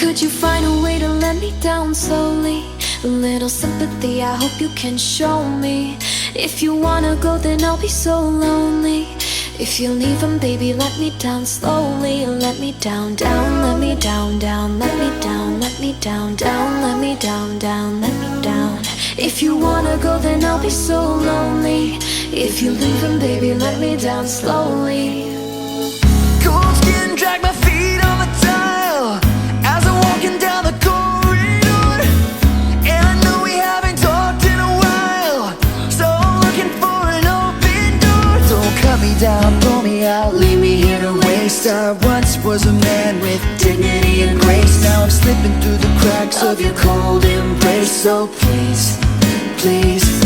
Could you find a way to let me down slowly? A little sympathy, I hope you can show me. If you wanna go, then I'll be so lonely. If you're leaving, baby, let me down slowly. Let me down, down, let me down, down, let me down, let me down, down, let me down, down, let me down. If you wanna go, then I'll be so lonely. If you're leaving, baby, let me down slowly. Cold skin, drag my feet on the tile as I'm walking down the corridor. And I know we haven't talked in a while, so I'm looking for an open door. Don't cut me down, pull me out, leave me here to waste. I once was a man with dignity and grace. Now I'm slipping through the cracks of your cold embrace. So please, please